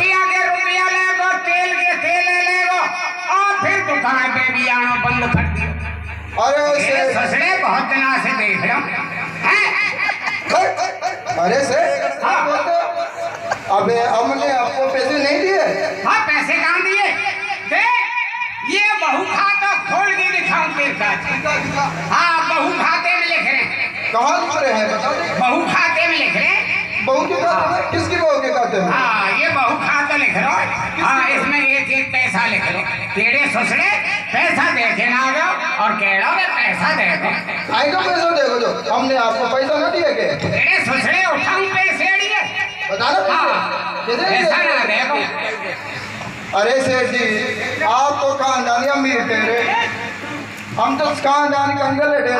रुपया के रुपया ले गो, तेल के तेल ले गो, और फिर दुकान पे भी आना बंद कर दियो। अरे ससुरे बहुत दिना से देख रहा हूँ। अरे से हाँ। अबे हमने आपको पैसे नहीं दिए? हाँ, पैसे कहाँ दिए? देख, ये बहू खाता खोल के दिखाऊं तेरे साथ। हाँ, बहू खाते में लिख रहे हैं। कहाँ लिख रहे हैं बता दे। बहू खाते में लिख रहे हैं। बहू के खाते में? किसकी बहू के खाते में? हाँ, ये बहू खाता लिख रहा है। हाँ, इसमें एक एक पैसा लिख लो। तेरे ससुरे पैसा दे के ना दो और कह रहा हूँ पैसा दे दो। आई का पैसा देखो जो हमने आपको पैसा ना दिए के? तेरे ससुरे उठाऊं पैसे दिए? बता दो पैसा ना देखो। अरे सेठ जी, आप तो खानदानी अमीर ठहरे, हम तो खानदानी कंगल ठहरे।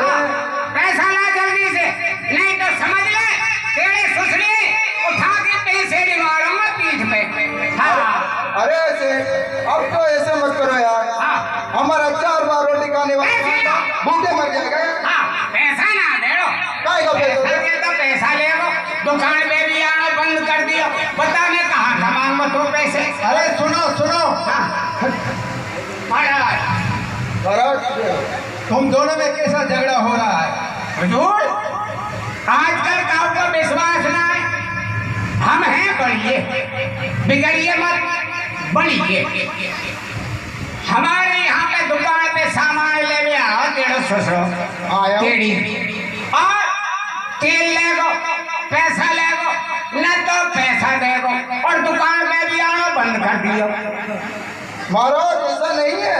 पैसा ला जल्दी से, नहीं तो समझ ले तेरे ससुरे उठा के पैसे निकालूंगा पीठ पे। हाँ। अरे सेठ, अब तो ऐसे मत करो यार। हाँ। हमारा 4 बार रोटी खाने वाला भूखे मर जाएगा। हाँ, पैसा ना दे दो। काय का पैसा? पैसा ले लो, दुकान पे भी आना बंद कर दिया। बता मैं कहाँ कमाऊंगा तो पैसे? अरे सुनो सुनो, महाराज तुम दोनों में कैसा झगड़ा हो रहा है? हुजूर, आजकल काऊ का विश्वास ना है। हम हैं बढ़िए, बिगड़िए मत, बढ़िए। हमारे यहाँ पे दुकान पे सामान ले गया 150 आया तेरी, और तेल ले गो, पैसा ले गो, न तो पैसा दे गो, और दुकान पे भी आना बंद कर दियो। महाराज ऐसा नहीं है,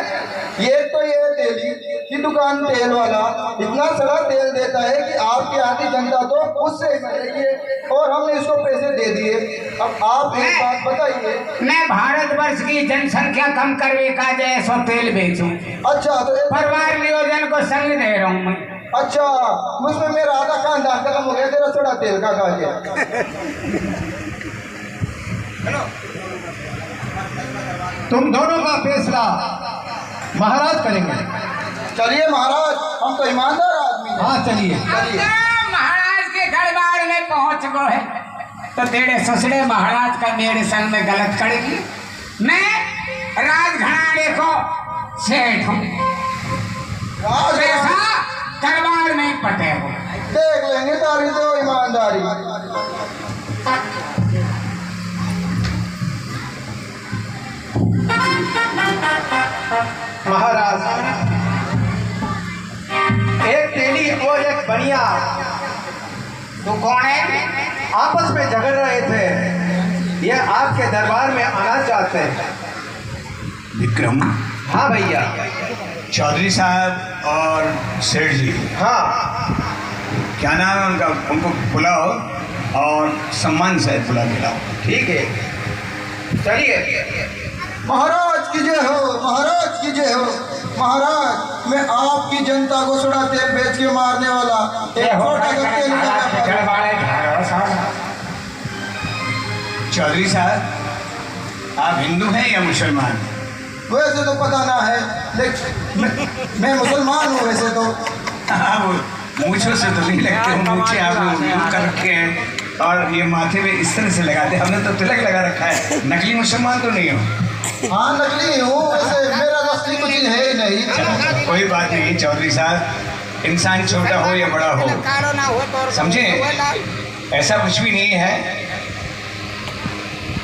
ये तो ये तेली की दुकान तेल वाला इतना सारा तेल देता है कि आपकी आधी जनता तो उससे ही मर रही है, और हमने इसको पैसे दे दिए। अब आप एक बात बताइए। मैं भारतवर्ष की जनसंख्या कम करने का जैसा तेल बेचूं। अच्छा तो परिवार नियोजन को संग दे रहा हूँ मैं। अच्छा, मुझमें मेरा आधा खानदान खत्म हो गया, तेरा थोड़ा तेल का खा गया। तुम दोनों का फैसला महाराज करेंगे। चलिए महाराज, हम तो ईमानदार आदमी हैं। हाँ चलिए। महाराज के दरबार में पहुंच गए तो तेरे ससुरे महाराज का मेरे संग में गलत करेगी। मैं राजघराने को सेठ हूँ, पैसा दरबार में पटे हो। देख लेंगे तारी तो ईमानदारी। महाराज, एक तेली और एक बनिया तू कौन है? आपस में झगड़ रहे थे। ये आपके दरबार में आना चाहते हैं। विक्रम। हाँ भैया। चौधरी साहब और सेठ जी। हाँ। क्या नाम है उनका? उनको बुलाओ और सम्मान से बुला के लाओ। ठीक है, चलिए। महाराज की जय हो, महाराज की जय हो। महाराज, मैं आपकी जनता को सोडा तेल बेच के मारने वाला एक छोटा सा तेल का व्यापारी। चौधरी साहब, आप हिंदू हैं या मुसलमान? वैसे तो पता ना है, लेकिन मैं मुसलमान हूँ वैसे तो। हाँ, वो मूछों से तो नहीं लगते हो, मूछें आप यूं कर रखे हैं और ये माथे में इस तरह से लगाते हैं। हमने तो तिलक लगा रखा है। नकली मुसलमान तो नहीं हो? हाँ नकली हूँ, वैसे मेरा तो असली कुछ है ही नहीं। कोई बात नहीं चौधरी साहब, इंसान छोटा हो या बड़ा हो, समझे, ऐसा कुछ भी नहीं है।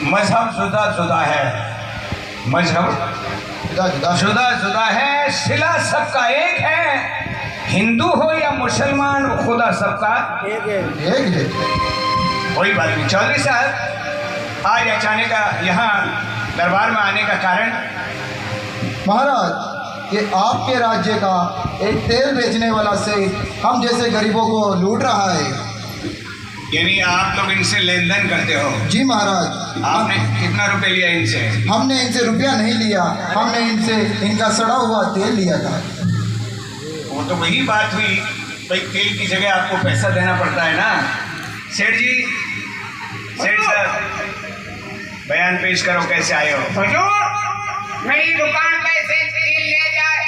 मजहब जुदा जुदा है, मजहब जुदा जुदा है, सिला सबका एक है। हिंदू हो या मुसलमान, खुदा सबका एक है। कोई बात नहीं। चौधरी साहब, आज अचानक यहाँ दरबार में आने का कारण? महाराज, ये आपके राज्य का एक तेल बेचने वाला से हम जैसे गरीबों को लूट रहा है। यानी आप लोग इनसे लेन देन करते हो? जी महाराज। आपने कितना रुपए लिया इनसे? हमने इनसे रुपया नहीं लिया, हमने इनसे इनका सड़ा हुआ तेल लिया था। वो तो वही बात हुई भाई, तेल की जगह आपको पैसा देना पड़ता है ना। सेठ जी, सेठ साहब, बयान पेश करो, कैसे आए हो? हुजूर, मेरी दुकान पे से तेल ले जाए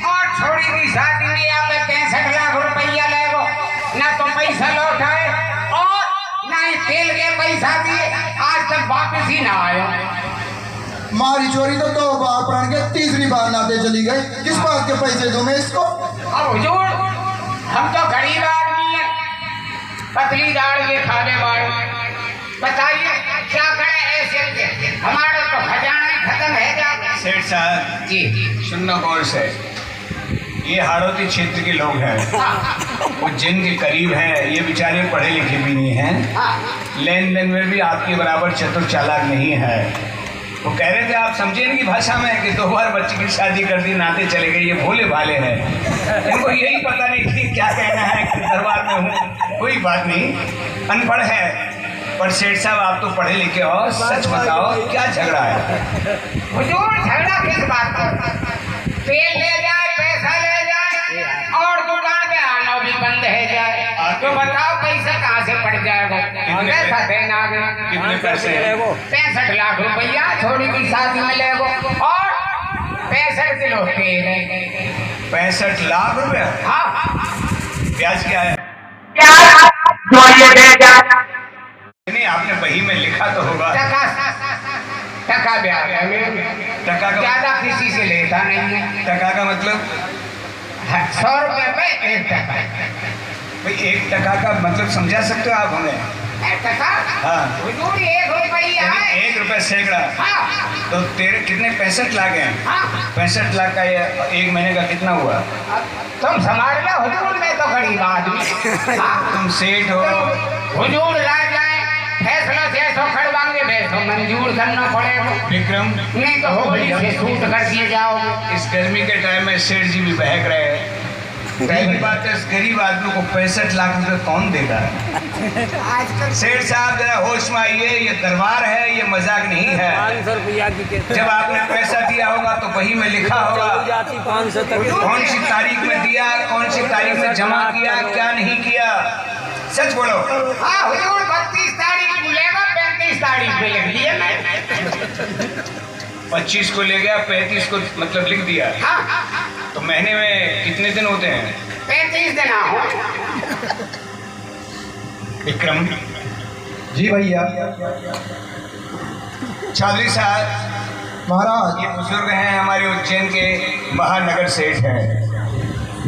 और छोड़ी हुई शादी में यहाँ पे 65 लाख रुपया ले गो, ना तो पैसा लौटाए और ना ही तेल के पैसा दिए, आज तक वापस ही ना आए। मारी चोरी तो 2 बार प्रण के 3री बार नाते चली गई। किस बात के पैसे दूं मैं इसको? अब हुजूर हम तो गरीब आदमी हैं, पतली दाल के खाने वाले, बताइए क्या करें ऐसे के? हमारा तो खजाना ही खत्म है क्या? सेठ साहब जी सुनना गौर से, ये हाड़ौती क्षेत्र के लोग हैं, वो जिन के करीब हैं, ये बेचारे पढ़े लिखे भी नहीं हैं, लेन देन में भी आपके बराबर चतुर चालाक नहीं है। वो कह रहे थे आप समझे इनकी भाषा में कि 2 बार बच्ची की शादी कर दी, नाते चले गए, ये भोले भाले हैं, इनको यही पता नहीं कि क्या कहना है कि दरबार में हूँ। कोई बात नहीं, अनपढ़ है, पर सेठ साहब आप तो पढ़े लिखे हो, सच बताओ क्या झगड़ा है? हुजूर झगड़ा किस बात का? तेल ले जाए, पैसा ले जाए और दुकान पे आना भी बंद है जाए, तो बताओ पैसा कहाँ से पड़ जाएगा? पैसा देना कितने पैसे? 65 लाख रुपया छोड़ी की शादी में लेगो और 65 किलो तेल है। 65 लाख रुपया? हाँ ब्याज क्या है? नहीं, आपने बही में लिखा तो होगा। टका ब्याज है, टका का ज्यादा किसी से लेता नहीं है। टका का मतलब 100 रुपए में 1 टका। भाई 1 टका का मतलब समझा सकते हो आप हमें? 1 टका? हाँ। हुजूर 1 रुपया है। 1 रुपया सैकड़ा। हाँ। तो तेरे कितने 65 लाख हैं? हाँ। 65 लाख का ये 1 महीने का कितना हुआ? तुम संभाल लो हुजूर, मैं तो गरीब आदमी। हाँ। तुम सेठ हो। हुजूर राज जाए, फैसला से ऐसा खड़वाएंगे, वैसा मंजूर करना पड़ेगा। विक्रम, नहीं तो होली से शूट कर दिए जाओगे। इस गर्मी के टाइम में सेठ जी भी बहक रहे हैं। पहली बात है, इस गरीब आदमी को 65 लाख रुपए कौन देगा? सेठ साहब जरा होश में आइए, ये दरबार है, ये मजाक नहीं है। 500 रुपया की जब आपने पैसा दिया होगा तो वही में लिखा होगा 500 तक। कौन सी तारीख में दिया, कौन सी तारीख में जमा किया, क्या नहीं किया, सच बोलो। हाँ हुजूर 32 तारीख मिलेगा, 35 तारीख में लिख दिया मैं। 25 को ले गया, 35 को मतलब लिख दिया। हाँ। तो महीने में कितने दिन होते हैं? 35 दिन हो। विक्रम जी भैया। चौधरी साहब, महाराज ये बुजुर्ग हैं, हमारे उज्जैन के महानगर सेठ हैं,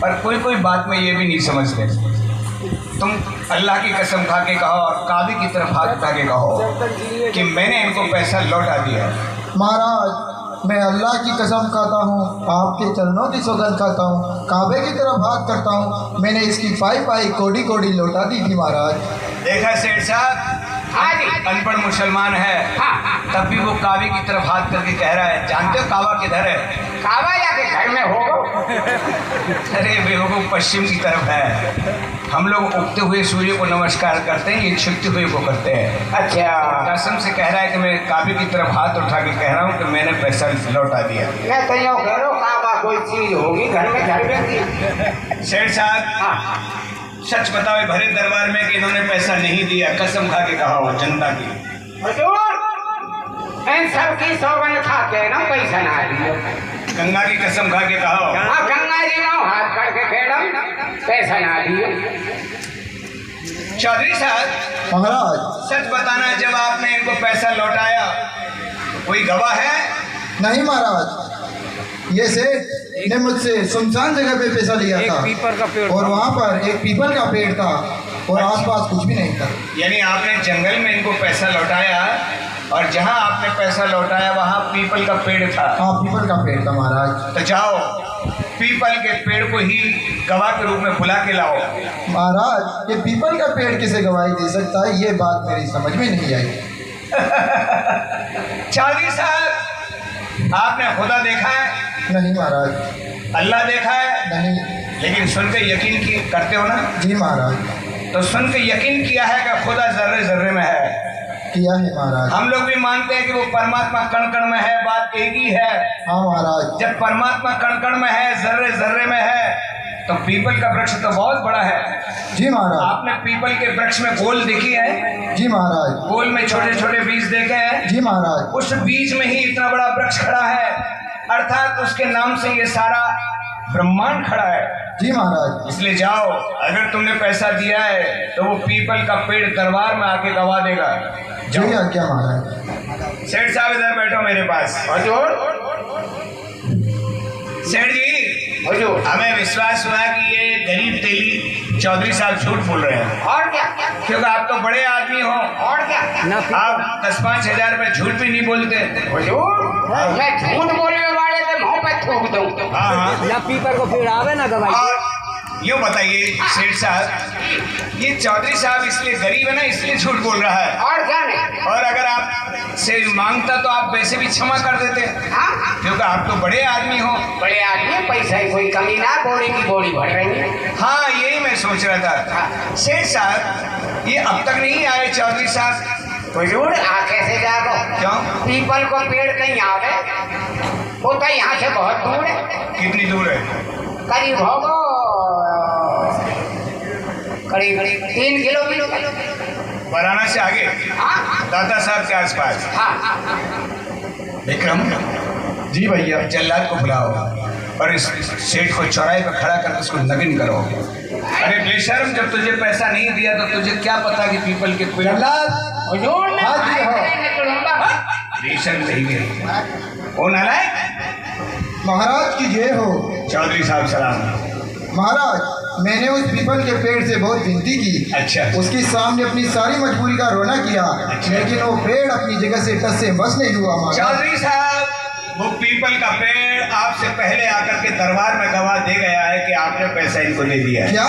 और कोई कोई बात में ये भी नहीं समझते। तुम अल्लाह की कसम खा के कहो और काबे की तरफ हाथ उठा के कहो कि मैंने इनको पैसा लौटा दिया। महाराज, मैं अल्लाह की कसम खाता हूँ, आपके चरणों की सौगंध खाता हूँ, काबे की तरफ हाथ करता हूँ, मैंने इसकी पाई कोड़ी कोड़ी लौटा दी थी महाराज। देखा सेठ साहब, अनपढ़ मुसलमान है, तब भी वो काबे की तरफ हाथ करके कह रहा है। जानते हो काबा किधर है? काबा जाके घर में होगा। अरे बेवकूफ, पश्चिम की तरफ है। हम लोग उगते हुए सूर्य को नमस्कार करते हैं, ये छिपते हुए को करते हैं। अच्छा, कसम से कह रहा है कि मैं काबे की तरफ हाथ उठा के कह रहा हूँ कि मैंने पैसा लौटा दिया। मैं तो यूँ कह रहा हूँ, काबा कोई चीज होगी घर में, घर में। सेठ साहब, सच बताओ भरे दरबार में कि इन्होंने पैसा नहीं दिया, कसम खा के कहा हो जनता की। हुजूर इन सब की सौगंध खा के ना पैसा ना दियो। गंगा की कसम खा के कहा हो। हाँ, गंगा जी ना हाथ करके खेड़ा पैसा ना दियो। चौधरी साहब, महाराज सच बताना, जब आपने इनको पैसा लौटाया कोई गवाह है? नहीं महाराज, ये सेठ ने मुझसे सुनसान जगह पे पैसा लिया एक था पीपल का पेड़ और वहाँ पर एक पीपल का पेड़ था और आसपास कुछ भी नहीं था। यानी आपने जंगल में इनको पैसा लौटाया और जहाँ आपने पैसा लौटाया वहाँ पीपल का पेड़ था। हाँ, पीपल का पेड़ था महाराज। तो जाओ पीपल के पेड़ को ही गवाह के रूप में बुला के लाओ। महाराज, ये पीपल का पेड़ किसे गवाही दे सकता है, ये बात मेरी समझ में नहीं आई। चौधरी साहब, आपने खुदा देखा है? नहीं महाराज। अल्लाह देखा है? नहीं। लेकिन सुन के यकीन की करते हो ना? जी महाराज। तो सुन के यकीन किया है कि खुदा जर्रे जर्रे में है? किया है महाराज। हम लोग भी मानते हैं कि वो परमात्मा कण कण में है, बात एक ही है। हाँ महाराज। जब परमात्मा कण कण में है, जर्रे जर्रे में है, तो पीपल का वृक्ष तो बहुत बड़ा है। जी महाराज। आपने पीपल के वृक्ष में गोल देखी है? जी महाराज। गोल में छोटे छोटे बीज देखे हैं? जी महाराज। उस बीज में ही इतना बड़ा वृक्ष खड़ा है, अर्थात उसके नाम से ये सारा ब्रह्मांड खड़ा है। जी महाराज। इसलिए जाओ, अगर तुमने पैसा दिया है तो वो पीपल का पेड़ दरबार में आके गवा देगा। जी आज्ञा महाराज। सेठ साहब इधर बैठो मेरे पास। सेठ जी, हमें विश्वास हुआ कि ये गरीब तेली चौधरी साहब झूठ बोल रहे हैं। और क्या? क्योंकि आप तो बड़े आदमी हो। और क्या? आप 10-5 हजार रुपए झूठ भी नहीं बोलते। मैं झूठ बोलने वाले के मुंह पे थूक दूं। हाँ हाँ। ना पीपर को फिर आवे ना गवाई। और यूँ बताइए सेठ साहब, ये चौधरी साहब इसलिए गरीब है ना, इसलिए झूठ बोल रहा है। और क्या नहीं? और अगर आप से मांगता तो आप वैसे भी क्षमा कर देते, हाँ? क्योंकि आप तो बड़े आदमी हो। बड़े आदमी, पैसा की कोई कमी ना, बोरी की बोरी भर रही है। हाँ, यही मैं सोच रहा था। सेठ साहब, ये अब तक नहीं आए चौधरी साहब। हुजूर, आ कैसे जागो? क्यों? पीपल को पेड़ कहीं आवे, वो तो यहाँ से बहुत दूर है। कितनी दूर है? करीब होगा करीब 3 किलोमीटर। बराना से आगे, हाँ दादा साहब के आसपास। हाँ। विक्रम जी भैया। जल्लाद को बुलाओ और इस सेठ को चौराहे पर खड़ा कर उसको नगिन करो। अरे बेशर्म, जब तुझे पैसा नहीं दिया तो तुझे क्या पता कि पीपल के पेड़। हुजूर, मैं हाँ जी, हाँ। भाई निकलूंगा। बेशर्म नहीं गई। ओ नालायक, महाराज की जय हो। चौधरी साहब सलाम। महाराज, मैंने उस पीपल के पेड़ से बहुत विनती की। अच्छा। उसके सामने अपनी सारी मजबूरी का रोना किया। अच्छा। लेकिन वो पेड़ अपनी जगह से टस से बस नहीं हुआ महाराज। चौधरी साहब, वो पीपल का पेड़ आपसे पहले आकर के दरबार में गवाह दे गया है कि आपने पैसा इनको दे दिया है। क्या?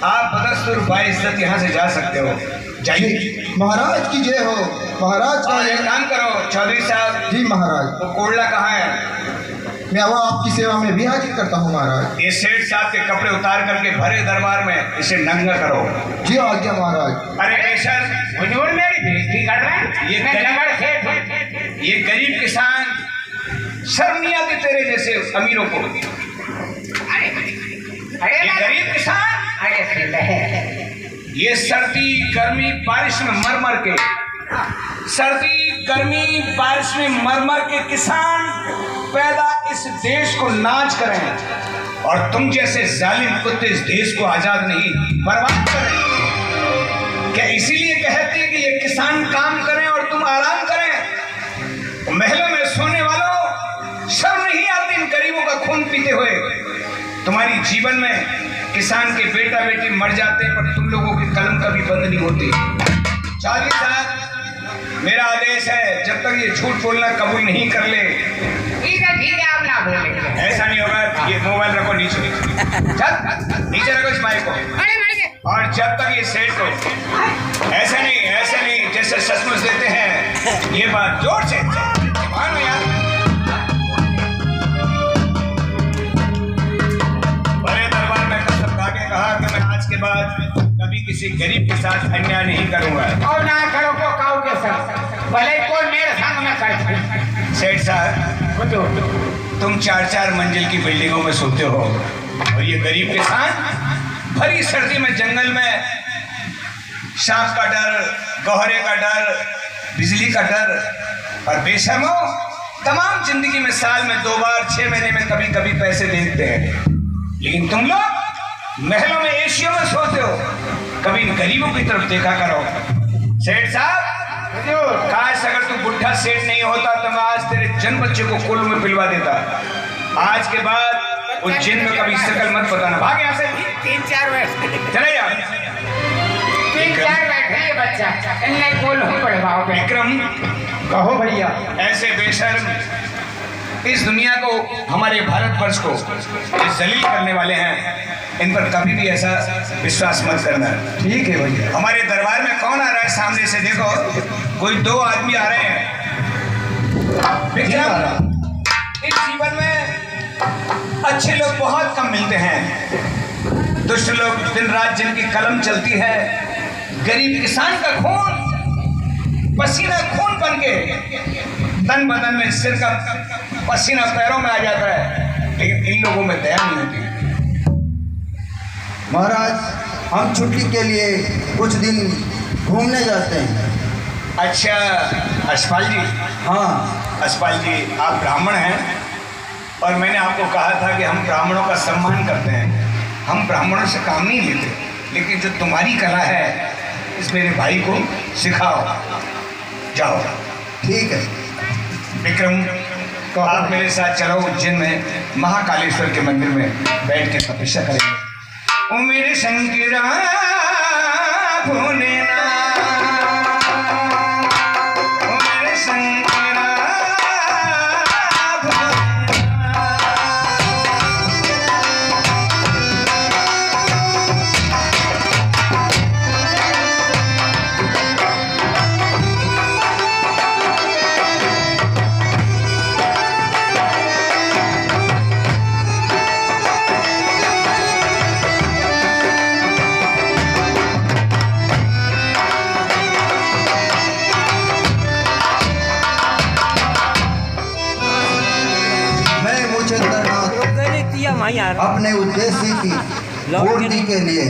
आप बदस्तूर बाइज्जत यहाँ से जा सकते हो, जाइए। महाराज की जय हो। महाराज का और एक काम करो चौधरी साहब, जी महाराज, वो कोड़ला कहाँ है? मैं वो आपकी सेवा में भी हाजिर करता हूँ महाराज। ये सेठ साहब के कपड़े उतार करके भरे दरबार में इसे नंगा करो। जी आज्ञा महाराज। अरे बेशर, हुजूर, मेरी बेइज्जती कर रहे हैं। ये मैं गरीब- नगर सेठ हूँ। ये गरीब किसान शर्म नहीं आती तेरे जैसे अमीरों को? अरे ये गरीब किसान, अरे ये सर्दी गर्मी बारिश में मर मर के, सर्दी गर्मी बारिश में मर मर के किसान पैदा इस देश को नाच करें, और तुम जैसे जालिम कुत्ते इस देश को आजाद नहीं बर्बाद करें। क्या इसीलिए कहते हैं कि ये किसान काम करें और तुम आराम करें? महलों में सोने वालों, शर्म नहीं आती इन गरीबों का खून पीते हुए? तुम्हारी जीवन में किसान के बेटा बेटी मर जाते हैं, पर तुम लोगों की कलम कभी बंद नहीं होती। चौधरी साहब, मेरा आदेश है, जब तक ये झूठ बोलना कबूल नहीं कर ले। ठीक है, आप ना बोलेंगे। ऐसा नहीं होगा। ये मोबाइल रखो नीचे, चल नीचे रखो इस माइक को। अरे और जब तक ये सेठ को ऐसे नहीं जैसे सचमुच देते हैं, ये बात जोर से मानो यार। बड़े दरबार में कसम खा के कहा कि मैं आज के बाद कभी किसी गरीब के साथ अन्याय नहीं करूंगा। और ना करो को काऊ के संग, भले कोई मेरे संग में कर। सेठ साहब, तुम 4-4 मंजिल की बिल्डिंगों में सोते हो, और ये गरीब किसान भरी सर्दी में जंगल में सांप का डर, गोहरे का डर, बिजली का डर, और बेशर्मो तमाम जिंदगी में साल में 2 बार 6 महीने में कभी कभी पैसे देते हैं। लेकिन तुम लोग महलों में एशियों में सोते हो, कभी इन गरीबों की तरफ देखा करो। सेठ साहब, काश अगर तू बुढ़ा सेठ नहीं होता तो मैं आज तेरे जन्म बच्चे को कुल में पिलवा देता। आज के बाद उज्जैन में कभी शक्ल मत बताना। भाग यहाँ से। 3-4 चले जाओ। 3-4 बैठे ये बच्चा, इनने कुल हो पड़वाओ। विक्रम, कहो भैया। ऐसे बेशर्म इस दुनिया को, हमारे भारतवर्ष को जलील करने वाले हैं, इन पर कभी भी ऐसा विश्वास मत करना। ठीक है भैया। हमारे दरबार में कौन आ रहा है? सामने से देखो, कोई 2 आदमी आ रहे हैं। विक्रम, इस जीवन में अच्छे लोग बहुत कम मिलते हैं। दुष्ट लोग दिन रात जिनकी कलम चलती है, गरीब किसान का खून पसीना खून बन के तन बदन में, सिर का पसीना पैरों में आ जाता है, लेकिन इन लोगों में दया नहीं होती। महाराज, हम छुट्टी के लिए कुछ दिन घूमने जाते हैं। अच्छा अशपाल जी। हाँ। अशपाल जी, आप ब्राह्मण हैं, और मैंने आपको कहा था कि हम ब्राह्मणों का सम्मान करते हैं, हम ब्राह्मणों से काम नहीं लेते, लेकिन जो तुम्हारी कला है इस मेरे भाई को सिखाओ। जाओ ठीक है। विक्रम, आप मेरे साथ चलो उज्जैन में महाकालेश्वर के मंदिर में बैठ के तपस्या करेंगे। ओ मेरे शंकरा भोलेनाथ, ओ मेरे शंकरा भोलेनाथ। मैं मुझे रोक नहीं दिया वहाँ यार अपने उद्देश्य की पूर्ति के लिए